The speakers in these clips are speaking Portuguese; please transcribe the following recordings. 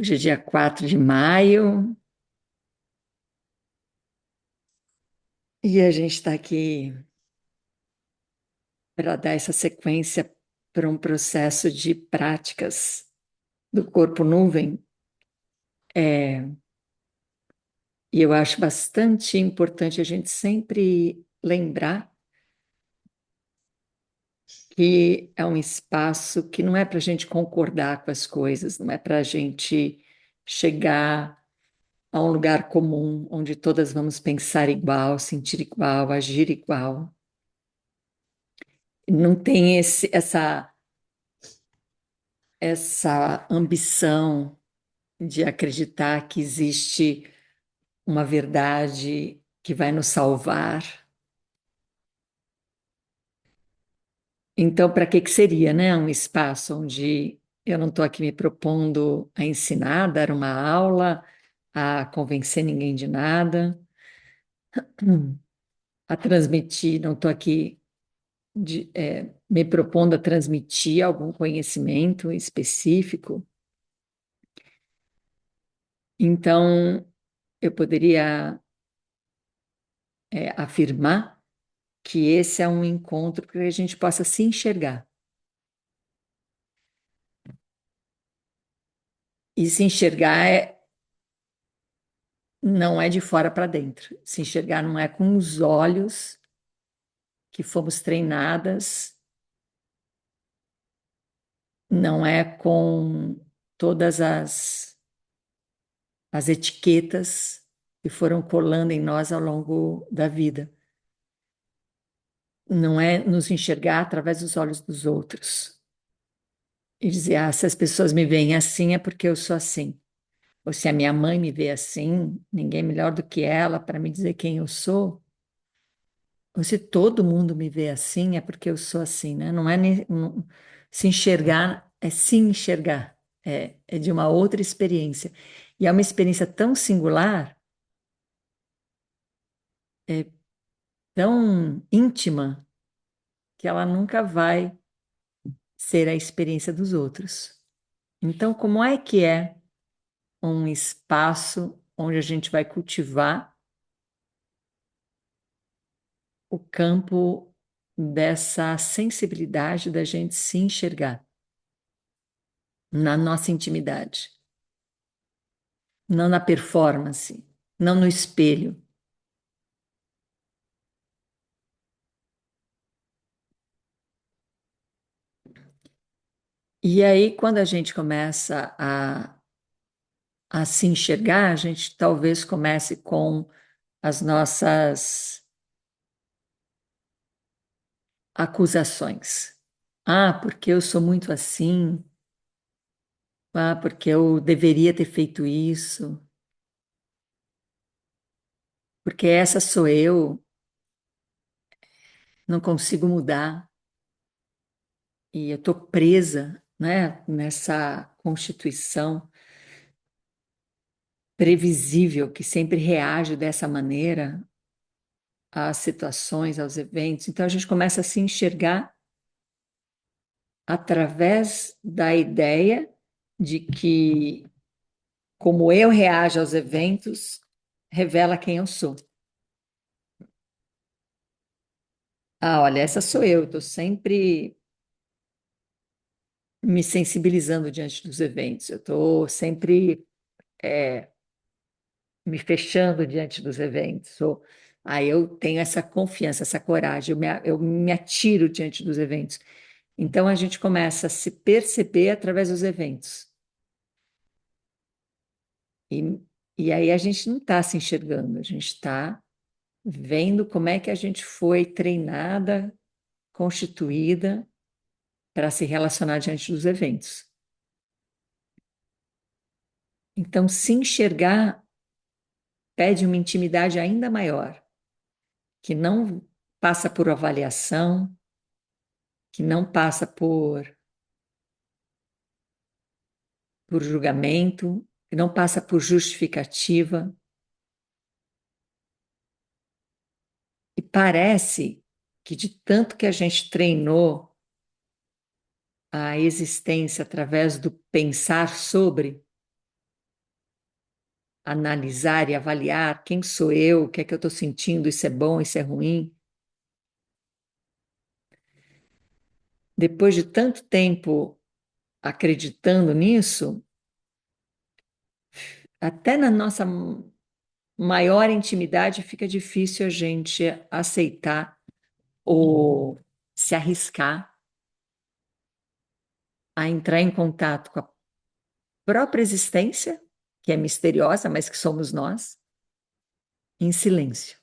Hoje é dia 4 de maio e a gente está aqui para dar essa sequência para um processo de práticas do corpo nuvem. E eu acho bastante importante a gente sempre lembrar que é um espaço que não é para a gente concordar com as coisas, não é para a gente chegar a um lugar comum onde todas vamos pensar igual, sentir igual, agir igual. Não tem essa ambição de acreditar que existe uma verdade que vai nos salvar. Então, para que que seria, né, um espaço onde eu não estou aqui me propondo a ensinar, dar uma aula, a convencer ninguém de nada, a transmitir, não estou aqui me propondo a transmitir algum conhecimento específico. Então, eu poderia, afirmar que esse é um encontro para que a gente possa se enxergar. E se enxergar não é de fora para dentro. Se enxergar não é com os olhos que fomos treinadas, não é com todas as etiquetas que foram colando em nós ao longo da vida. Não é nos enxergar através dos olhos dos outros. E dizer, se as pessoas me veem assim é porque eu sou assim. Ou se a minha mãe me vê assim, ninguém é melhor do que ela para me dizer quem eu sou. Ou se todo mundo me vê assim, é porque eu sou assim, né? Não é se enxergar, é se enxergar. É de uma outra experiência. E é uma experiência tão singular, tão íntima, que ela nunca vai ser a experiência dos outros. Então, como é que é um espaço onde a gente vai cultivar o campo dessa sensibilidade da gente se enxergar na nossa intimidade, não na performance, não no espelho. E aí, quando a gente começa a se enxergar, a gente talvez comece com as nossas acusações. Porque eu sou muito assim. Porque eu deveria ter feito isso. Porque essa sou eu, não consigo mudar. E eu estou presa, né, nessa constituição previsível que sempre reage dessa maneira às situações, aos eventos. Então a gente começa a se enxergar através da ideia de que como eu reajo aos eventos revela quem eu sou. Olha, essa sou eu, estou sempre me sensibilizando diante dos eventos, eu estou sempre me fechando diante dos eventos. Aí eu tenho essa confiança, essa coragem, eu me atiro diante dos eventos. Então a gente começa a se perceber através dos eventos. E, e aí a gente não está se enxergando, a gente está vendo como é que a gente foi treinada, constituída para se relacionar diante dos eventos. Então, se enxergar pede uma intimidade ainda maior, que não passa por avaliação, que não passa por julgamento, que não passa por justificativa. E parece que de tanto que a gente treinou a existência através do pensar sobre, analisar e avaliar quem sou eu, o que é que eu estou sentindo, isso é bom, isso é ruim. Depois de tanto tempo acreditando nisso, até na nossa maior intimidade fica difícil a gente aceitar ou se arriscar a entrar em contato com a própria existência, que é misteriosa, mas que somos nós, em silêncio.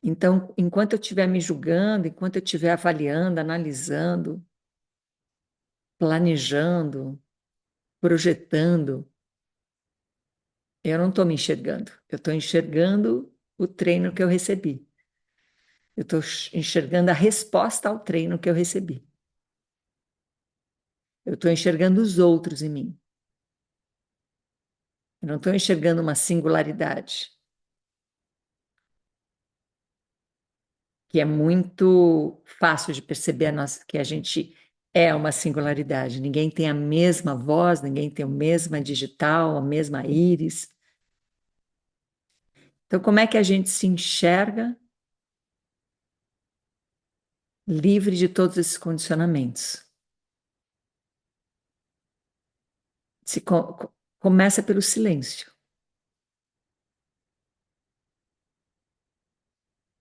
Então, enquanto eu estiver me julgando, enquanto eu estiver avaliando, analisando, planejando, projetando, eu não estou me enxergando. Eu estou enxergando o treino que eu recebi. Eu estou enxergando a resposta ao treino que eu recebi. Eu estou enxergando os outros em mim. Eu não estou enxergando uma singularidade, que é muito fácil de perceber que a gente é uma singularidade. Ninguém tem a mesma voz, ninguém tem a mesma digital, a mesma íris. Então, como é que a gente se enxerga livre de todos esses condicionamentos? Se começa pelo silêncio.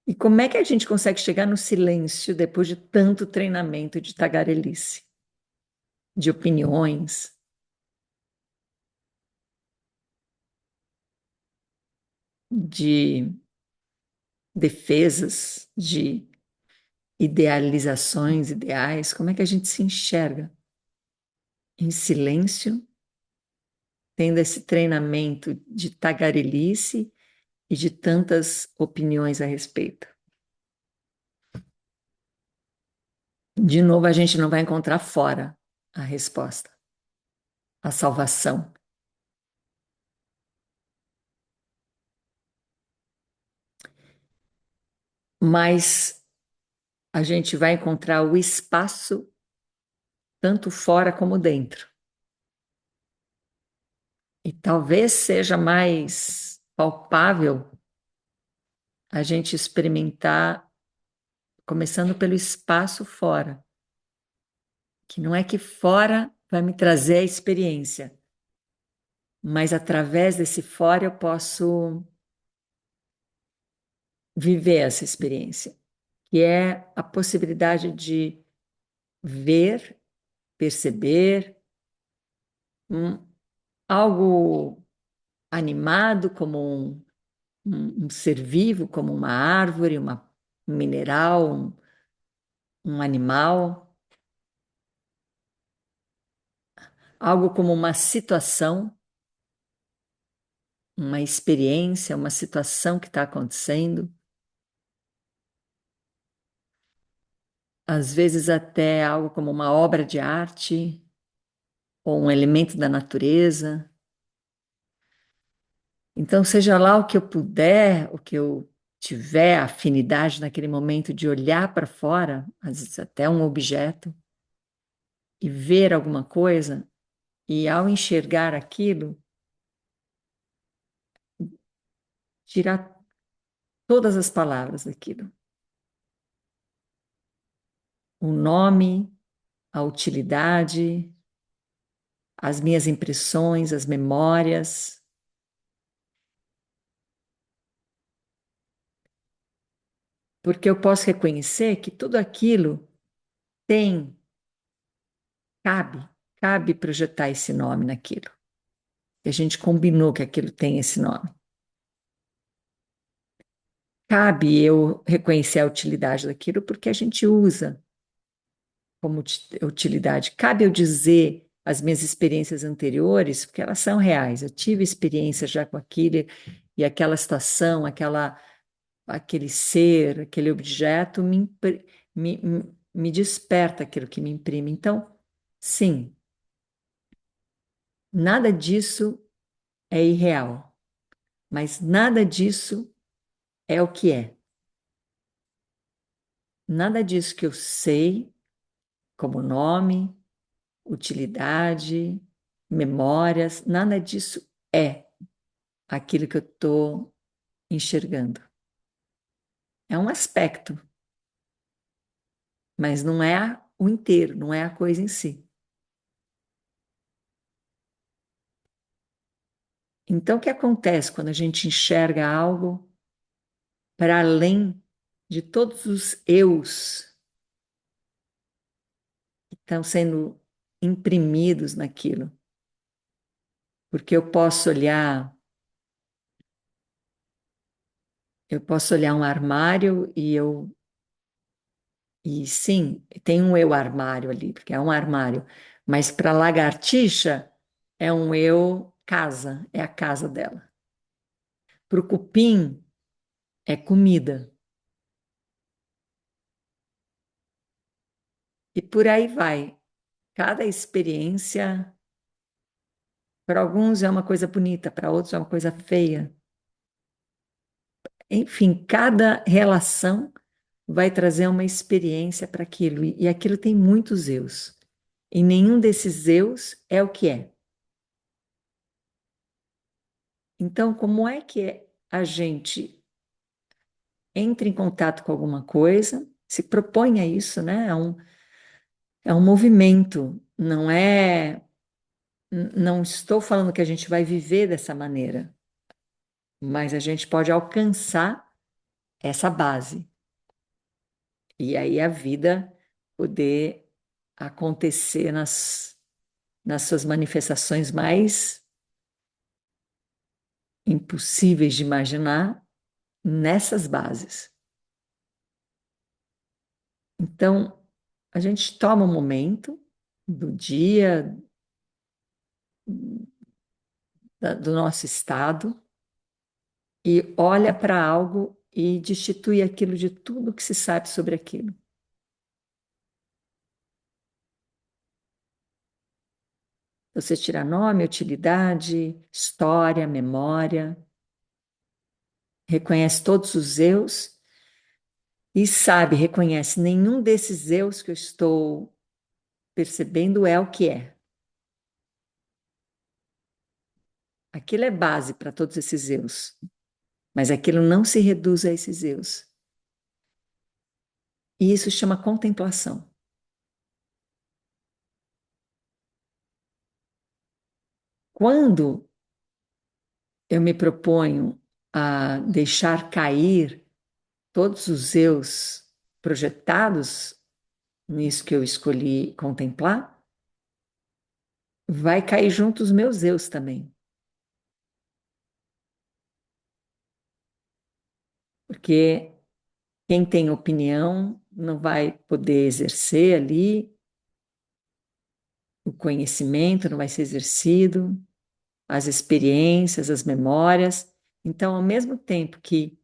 E como é que a gente consegue chegar no silêncio depois de tanto treinamento de tagarelice, de opiniões, de defesas, de idealizações, ideais? Como é que a gente se enxerga em silêncio, tendo esse treinamento de tagarelice e de tantas opiniões a respeito? De novo, a gente não vai encontrar fora a resposta, a salvação. Mas a gente vai encontrar o espaço tanto fora como dentro. E talvez seja mais palpável a gente experimentar, começando pelo espaço fora, que não é que fora vai me trazer a experiência, mas através desse fora eu posso viver essa experiência, que é a possibilidade de ver, perceber algo animado como um ser vivo, como uma árvore, um mineral, um animal, algo como uma situação, uma experiência, uma situação que está acontecendo, às vezes até algo como uma obra de arte ou um elemento da natureza. Então, seja lá o que eu puder, o que eu tiver afinidade naquele momento de olhar para fora, às vezes até um objeto, e ver alguma coisa, e ao enxergar aquilo, tirar todas as palavras daquilo. O nome, a utilidade, as minhas impressões, as memórias, porque eu posso reconhecer que tudo aquilo tem, cabe, cabe projetar esse nome naquilo. E a gente combinou que aquilo tem esse nome. Cabe eu reconhecer a utilidade daquilo porque a gente usa como utilidade. Cabe eu dizer as minhas experiências anteriores, porque elas são reais. Eu tive experiência já com aquilo e aquela situação, aquele ser, aquele objeto me, me desperta aquilo que me imprime. Então, sim, nada disso é irreal, mas nada disso é o que é. Nada disso que eu sei como nome, utilidade. memórias, nada disso é aquilo que eu estou enxergando. É um aspecto, mas não é o inteiro, não é a coisa em si. Então, o que acontece quando a gente enxerga algo para além de todos os eus que estão sendo imprimidos naquilo? Porque eu posso olhar um armário e sim, tem um eu armário ali, porque é um armário, mas para lagartixa é um eu casa, é a casa dela. Para o cupim é comida. E por aí vai. Cada experiência, para alguns é uma coisa bonita, para outros é uma coisa feia. Enfim, cada relação vai trazer uma experiência para aquilo, e aquilo tem muitos eus. E nenhum desses eus é o que é. Então, como é que a gente entra em contato com alguma coisa, se propõe a isso, né? É um movimento, não estou falando que a gente vai viver dessa maneira, mas a gente pode alcançar essa base. E aí a vida poder acontecer nas suas manifestações mais impossíveis de imaginar nessas bases. Então, a gente toma um momento do dia, do nosso estado, e olha para algo e destitui aquilo de tudo que se sabe sobre aquilo. Você tira nome, utilidade, história, memória, reconhece todos os eus e sabe, reconhece nenhum desses eus que eu estou percebendo é o que é. Aquilo é base para todos esses eus, mas aquilo não se reduz a esses eus. E isso chama contemplação. Quando eu me proponho a deixar cair todos os eus projetados nisso que eu escolhi contemplar, vai cair junto os meus eus também. Porque quem tem opinião não vai poder exercer ali, o conhecimento não vai ser exercido, as experiências, as memórias. Então, ao mesmo tempo que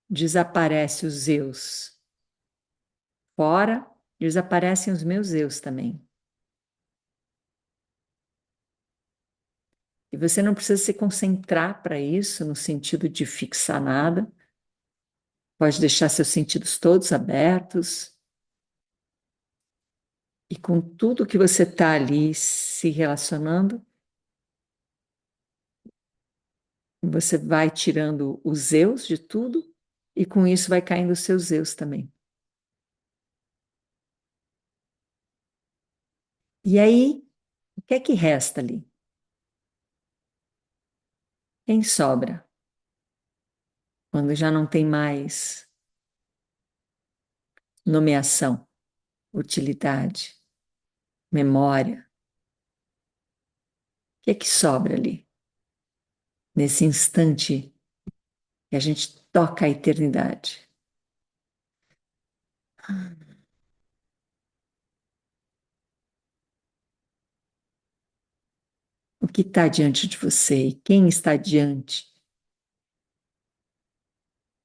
desaparece os eus fora, desaparecem os meus eus também. E você não precisa se concentrar para isso, no sentido de fixar nada. Pode deixar seus sentidos todos abertos. E com tudo que você está ali se relacionando, você vai tirando os eus de tudo, e com isso vai caindo os seus eus também. E aí, o que é que resta ali? Quem sobra? Quando já não tem mais nomeação, utilidade, memória. O que é que sobra ali? Nesse instante que a gente toca a eternidade. O que está diante de você e quem está diante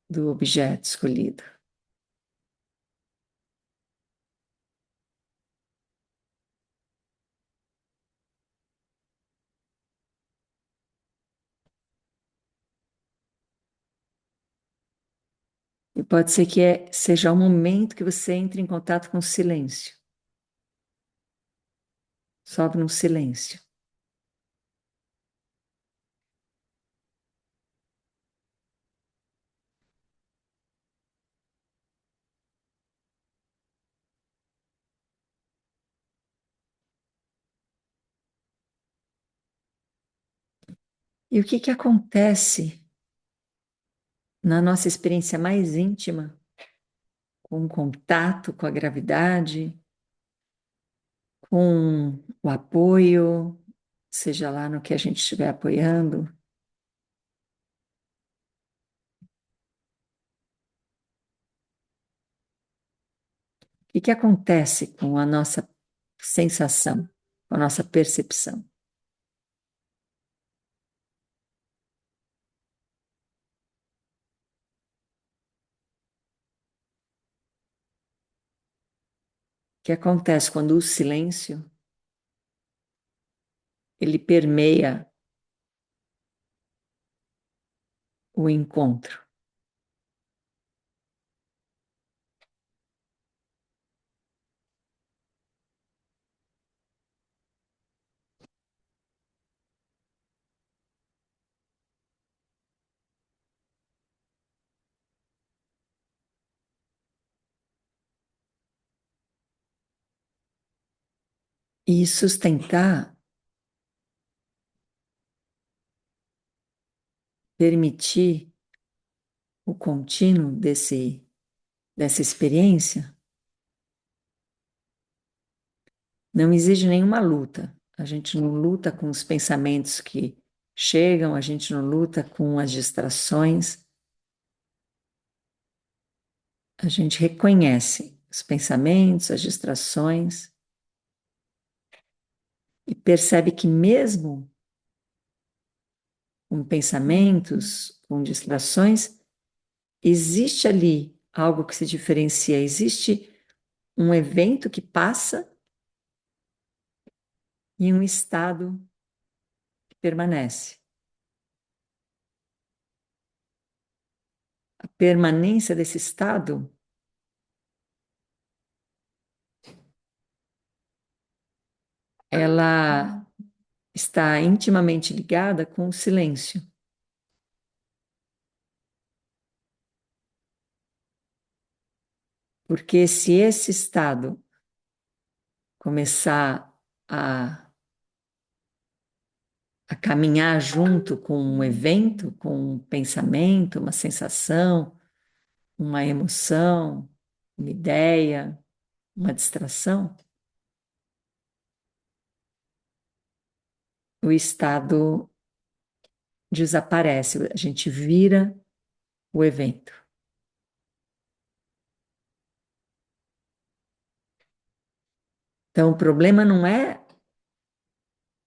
do objeto escolhido? E pode ser que seja o momento que você entre em contato com o silêncio. Sobe num silêncio. E o que que acontece na nossa experiência mais íntima, com o contato com a gravidade, com o apoio, seja lá no que a gente estiver apoiando? O que que acontece com a nossa sensação, com a nossa percepção? O que acontece quando o silêncio ele permeia o encontro? E sustentar, permitir o contínuo dessa experiência, não exige nenhuma luta. A gente não luta com os pensamentos que chegam, a gente não luta com as distrações, a gente reconhece os pensamentos, as distrações e percebe que mesmo com pensamentos, com distrações, existe ali algo que se diferencia, existe um evento que passa e um estado que permanece. A permanência desse estado, ela está intimamente ligada com o silêncio. Porque se esse estado começar a caminhar junto com um evento, com um pensamento, uma sensação, uma emoção, uma ideia, uma distração, o estado desaparece, a gente vira o evento. Então, o problema não é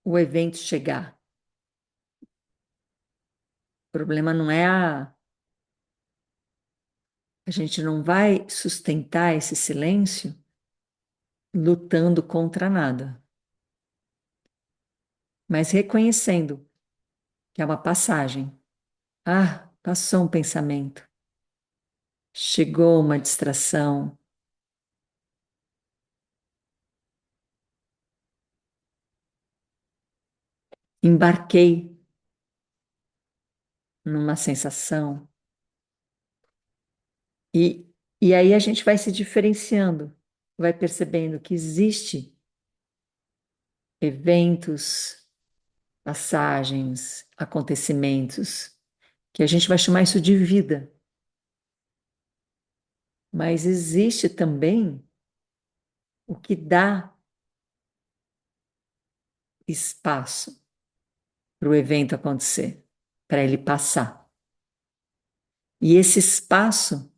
o evento chegar, o problema não é a gente não vai sustentar esse silêncio lutando contra nada, mas reconhecendo que é uma passagem. Ah, passou um pensamento, chegou uma distração, embarquei numa sensação. E, e aí a gente vai se diferenciando, vai percebendo que existe eventos, passagens, acontecimentos, que a gente vai chamar isso de vida. Mas existe também o que dá espaço para o evento acontecer, para ele passar. E esse espaço,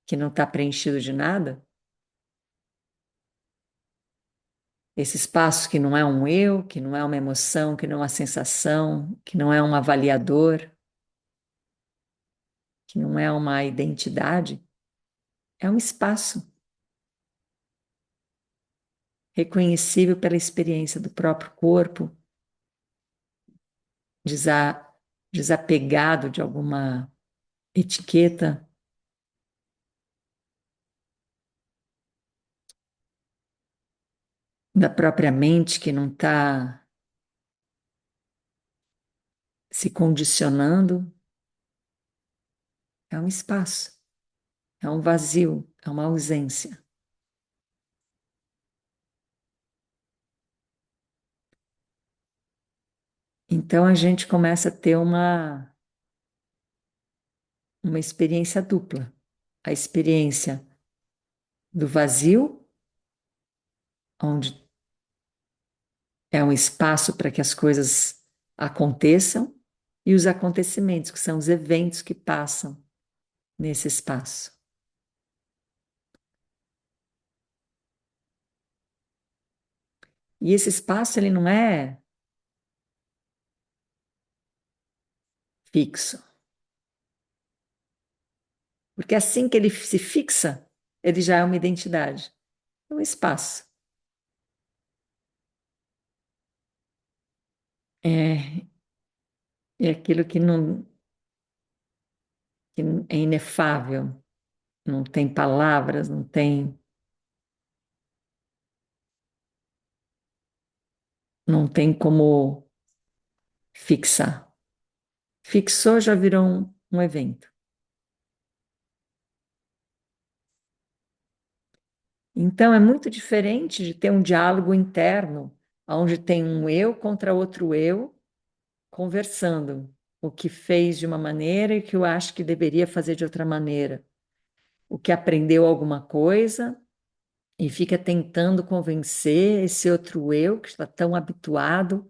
que não está preenchido de nada, esse espaço que não é um eu, que não é uma emoção, que não é uma sensação, que não é um avaliador, que não é uma identidade, é um espaço reconhecível pela experiência do próprio corpo, desa- desapegado de alguma etiqueta, da própria mente que não está se condicionando, é um espaço, é um vazio, é uma ausência. Então a gente começa a ter uma experiência dupla. A experiência do vazio, onde é um espaço para que as coisas aconteçam, e os acontecimentos, que são os eventos que passam nesse espaço. E esse espaço ele não é fixo, porque assim que ele se fixa, ele já é uma identidade, é um espaço. É, é aquilo que é inefável, não tem palavras, não tem como fixar. Fixou, já virou um evento. Então, é muito diferente de ter um diálogo interno, onde tem um eu contra outro eu, conversando o que fez de uma maneira e o que eu acho que deveria fazer de outra maneira. O que aprendeu alguma coisa e fica tentando convencer esse outro eu que está tão habituado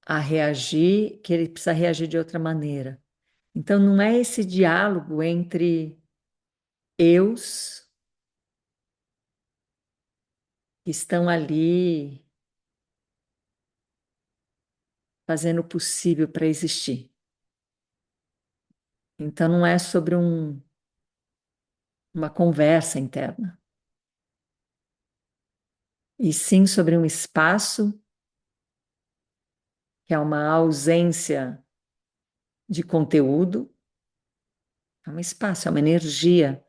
a reagir, que ele precisa reagir de outra maneira. Então, não é esse diálogo entre eus que estão ali fazendo o possível para existir. Então, não é sobre uma conversa interna, e sim sobre um espaço que é uma ausência de conteúdo, é um espaço, é uma energia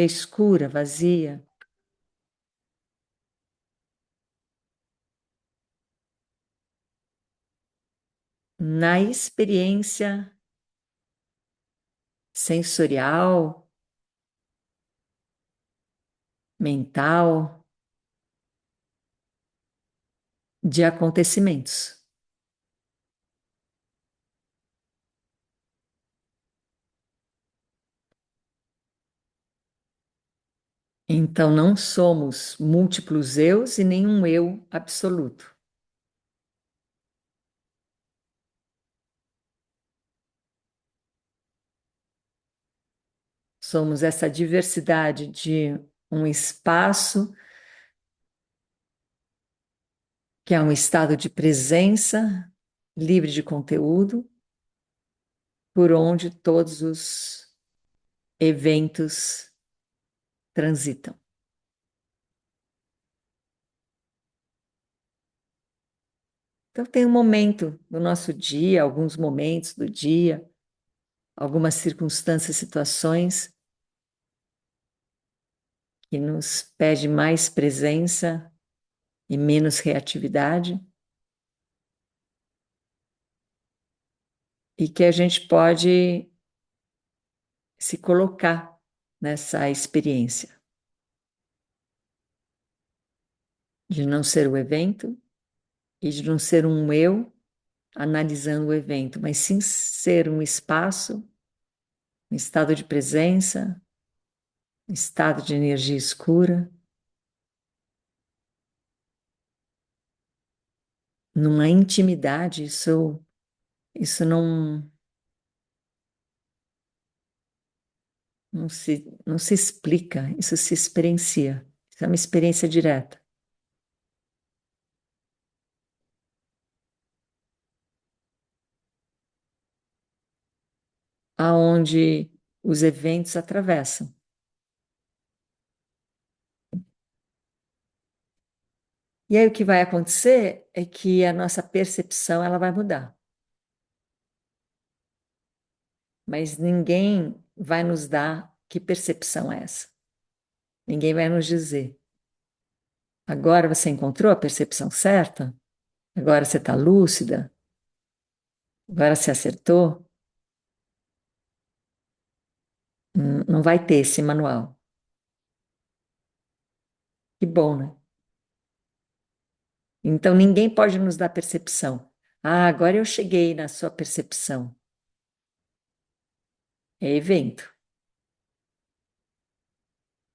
escura, vazia, na experiência sensorial, mental, de acontecimentos. Então, não somos múltiplos eus e nenhum eu absoluto. Somos essa diversidade de um espaço que é um estado de presença livre de conteúdo, por onde todos os eventos transitam. Então, tem um momento do nosso dia, alguns momentos do dia, algumas circunstâncias, situações que nos pede mais presença e menos reatividade, e que a gente pode se colocar nessa experiência de não ser o evento e de não ser um eu analisando o evento, mas sim ser um espaço, um estado de presença, um estado de energia escura, numa intimidade. Isso não se explica, isso se experiencia. Isso é uma experiência direta, aonde os eventos atravessam. E aí o que vai acontecer é que a nossa percepção ela vai mudar, mas ninguém vai nos dar que percepção é essa. Ninguém vai nos dizer. Agora você encontrou a percepção certa? Agora você está lúcida? Agora você acertou? Não vai ter esse manual. Que bom, né? Então, ninguém pode nos dar percepção. Ah, agora eu cheguei na sua percepção. É evento.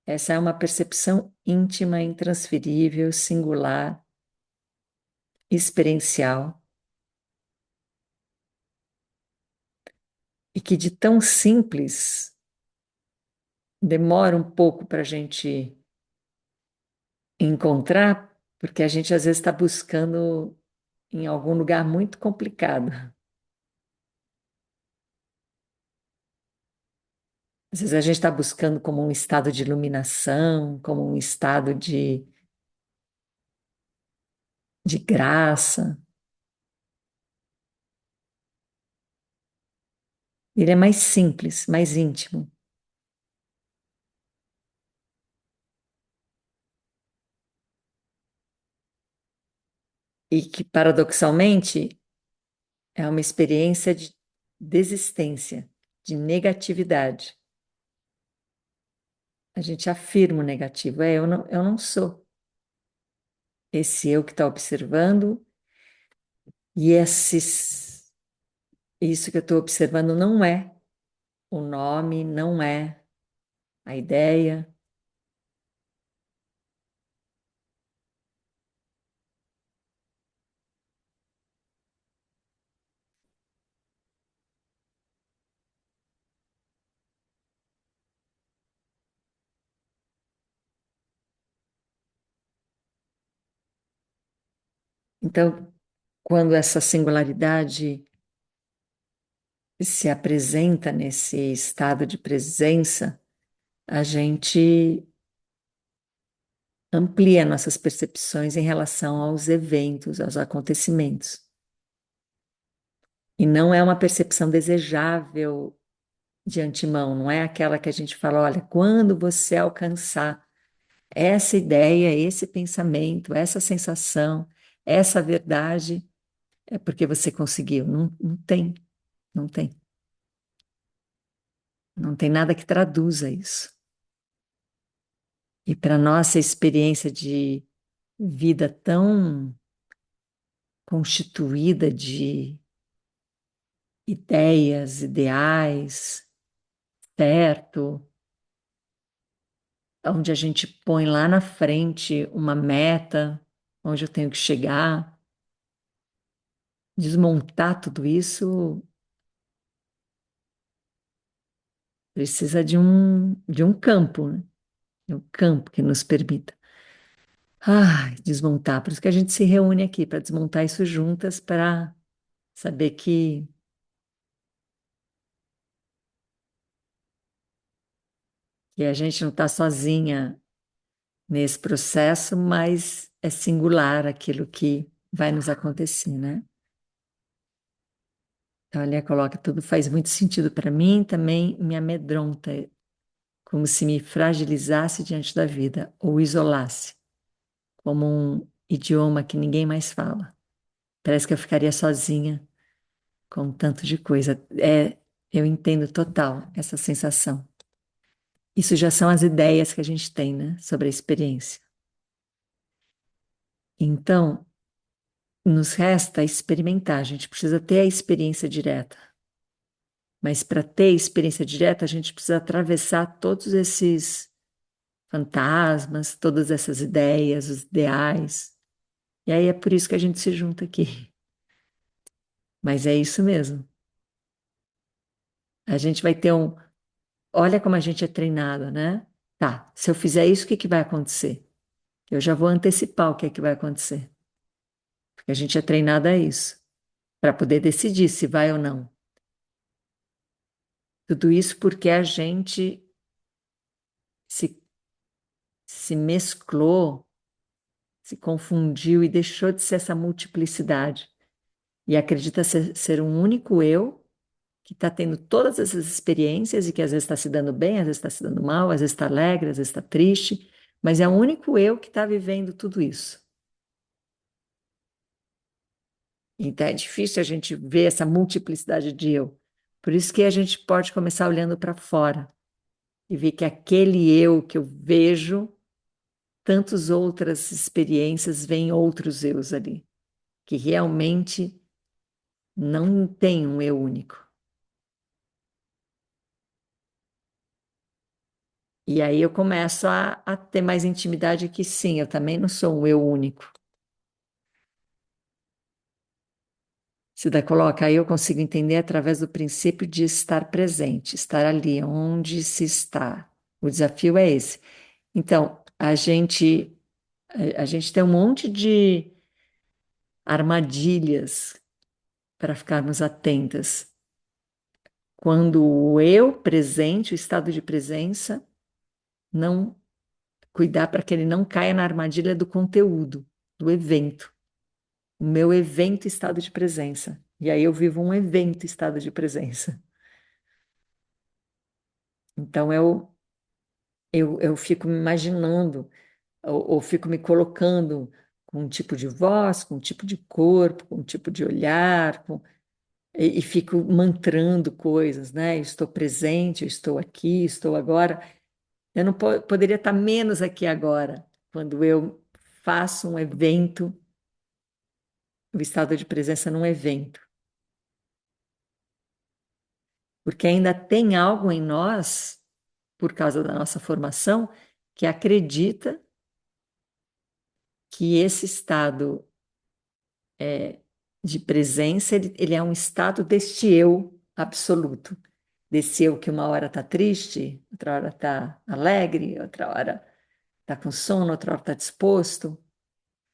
Essa é uma percepção íntima, intransferível, singular, experiencial, e que de tão simples demora um pouco para a gente encontrar, porque a gente às vezes está buscando em algum lugar muito complicado. Às vezes a gente está buscando como um estado de iluminação, como um estado de graça. Ele é mais simples, mais íntimo. E que, paradoxalmente, é uma experiência de desistência, de negatividade. A gente afirma o negativo. É, eu não sou esse eu que está observando, e isso que eu estou observando não é o nome, não é a ideia. Então, quando essa singularidade se apresenta nesse estado de presença, a gente amplia nossas percepções em relação aos eventos, aos acontecimentos. E não é uma percepção desejável de antemão, não é aquela que a gente fala, olha, quando você alcançar essa ideia, esse pensamento, essa sensação, essa verdade, é porque você conseguiu. Não, não tem, não tem. Não tem nada que traduza isso. E para nossa experiência de vida tão constituída de ideias, ideais, certo? Onde a gente põe lá na frente uma meta, onde eu tenho que chegar, desmontar tudo isso precisa de um campo, né? De um campo que nos permita. Desmontar. Por isso que a gente se reúne aqui, para desmontar isso juntas, para saber que a gente não está sozinha nesse processo, mas é singular aquilo que vai nos acontecer, né? Então, ali coloca, tudo faz muito sentido para mim, também me amedronta, como se me fragilizasse diante da vida, ou isolasse, como um idioma que ninguém mais fala. Parece que eu ficaria sozinha com tanto de coisa. Eu entendo total essa sensação. Isso já são as ideias que a gente tem, né, sobre a experiência. Então, nos resta experimentar, a gente precisa ter a experiência direta. Mas para ter experiência direta, a gente precisa atravessar todos esses fantasmas, todas essas ideias, os ideais. E aí é por isso que a gente se junta aqui. Mas é isso mesmo. A gente vai ter um. Olha como a gente é treinado, né? Tá, se eu fizer isso, o que que vai acontecer? Eu já vou antecipar o que é que vai acontecer. Porque a gente é treinado a isso, para poder decidir se vai ou não. Tudo isso porque a gente se, se mesclou, se confundiu e deixou de ser essa multiplicidade. E acredita ser um único eu que está tendo todas essas experiências e que às vezes está se dando bem, às vezes está se dando mal, às vezes está alegre, às vezes está triste, mas é o único eu que está vivendo tudo isso. Então é difícil a gente ver essa multiplicidade de eu. Por isso que a gente pode começar olhando para fora e ver que aquele eu que eu vejo tantas outras experiências, vêm outros eus ali, que realmente não tem um eu único. E aí eu começo a ter mais intimidade que sim, eu também não sou um eu único. Se daí coloca, aí eu consigo entender através do princípio de estar presente, estar ali onde se está. O desafio é esse. Então, a gente tem um monte de armadilhas para ficarmos atentas. Quando o eu presente, o estado de presença, não cuidar para que ele não caia na armadilha do conteúdo, do evento. O meu evento estado de presença. E aí eu vivo um evento estado de presença. Então eu fico me imaginando, ou fico me colocando com um tipo de voz, com um tipo de corpo, com um tipo de olhar, e fico mantrando coisas, né? Eu estou presente, eu estou aqui, estou agora. Eu não poderia estar menos aqui agora, quando eu faço um evento, o estado de presença num evento. Porque ainda tem algo em nós, por causa da nossa formação, que acredita que esse estado de presença, ele é um estado deste eu absoluto. Desse eu que uma hora está triste, outra hora está alegre, outra hora está com sono, outra hora está disposto.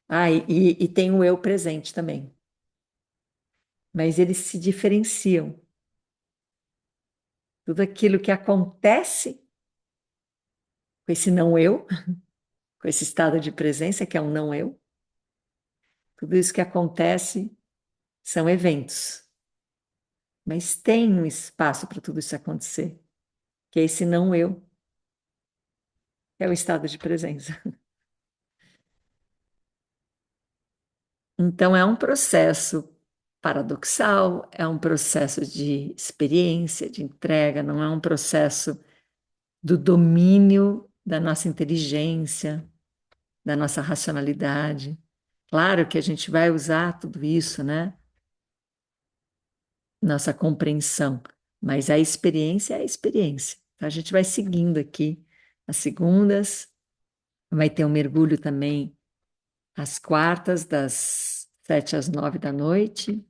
Ah, e tem o eu presente também. Mas eles se diferenciam. Tudo aquilo que acontece com esse não eu, com esse estado de presença que é um não eu, tudo isso que acontece são eventos. Mas tem um espaço para tudo isso acontecer, que é esse não eu, é o estado de presença. Então é um processo paradoxal, é um processo de experiência, de entrega, não é um processo do domínio da nossa inteligência, da nossa racionalidade. Claro que a gente vai usar tudo isso, né? Nossa compreensão, mas a experiência é a experiência. Então, a gente vai seguindo aqui as segundas, vai ter um mergulho também às quartas, das 7 às 9 da noite,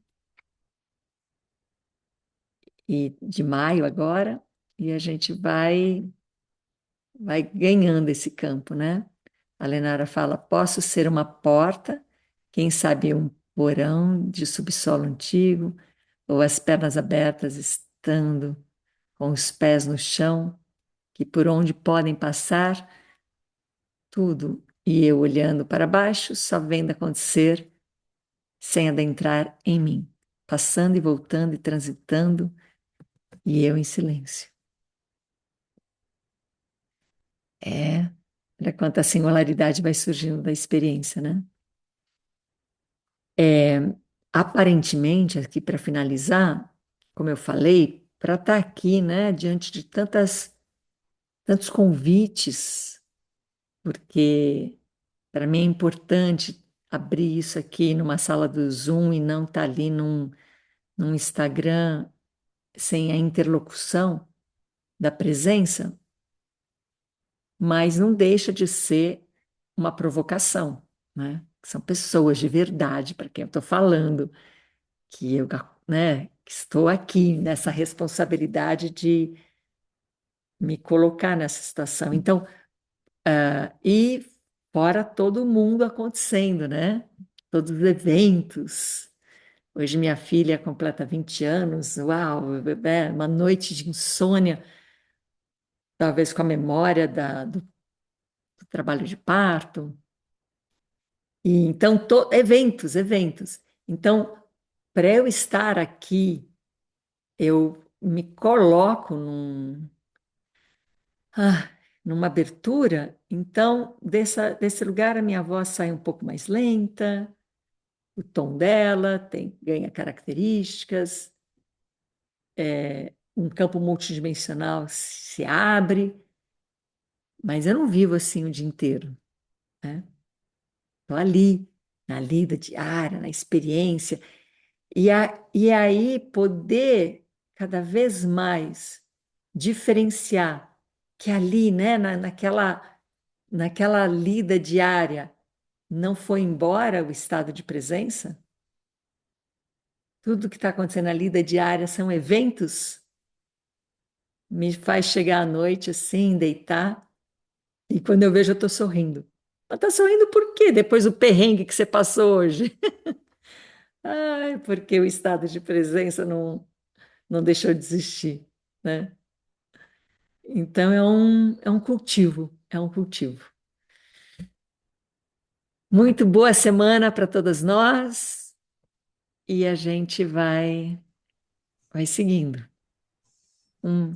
e de maio agora, e a gente vai ganhando esse campo, né? A Lenara fala: posso ser uma porta, quem sabe um porão de subsolo antigo, ou as pernas abertas estando com os pés no chão, que por onde podem passar tudo, e eu olhando para baixo, só vendo acontecer sem adentrar em mim, passando e voltando e transitando, e eu em silêncio. É, olha quanta singularidade vai surgindo da experiência, né? É, aparentemente, aqui para finalizar, como eu falei, para estar aqui, né, diante de tantos convites, porque para mim é importante abrir isso aqui numa sala do Zoom e não estar ali num Instagram sem a interlocução da presença, mas não deixa de ser uma provocação, né? São pessoas de verdade para quem eu estou falando, que eu, né, que estou aqui nessa responsabilidade de me colocar nessa situação. Então, e fora todo mundo acontecendo, né? Todos os eventos. Hoje minha filha completa 20 anos, uau, é uma noite de insônia, talvez com a memória do trabalho de parto. E então, eventos. Então, para eu estar aqui, eu me coloco ah, numa abertura, então, desse lugar a minha voz sai um pouco mais lenta, o tom dela ganha características, um campo multidimensional se abre, mas eu não vivo assim o dia inteiro. né? Estou ali, na lida diária, na experiência. E aí poder cada vez mais diferenciar que ali, né, naquela lida diária, não foi embora o estado de presença? Tudo que está acontecendo na lida diária são eventos, me faz chegar à noite assim, deitar, e quando eu vejo, eu estou sorrindo. Mas está sorrindo por quê? Depois do perrengue que você passou hoje? Ai, porque o estado de presença não deixou de existir, né? Então é um cultivo, é um cultivo. Muito boa semana para todas nós e a gente vai seguindo. Um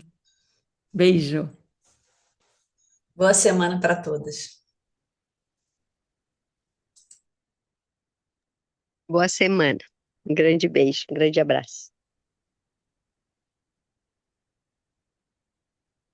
beijo. Boa semana para todas. Boa semana. Um grande beijo, um grande abraço.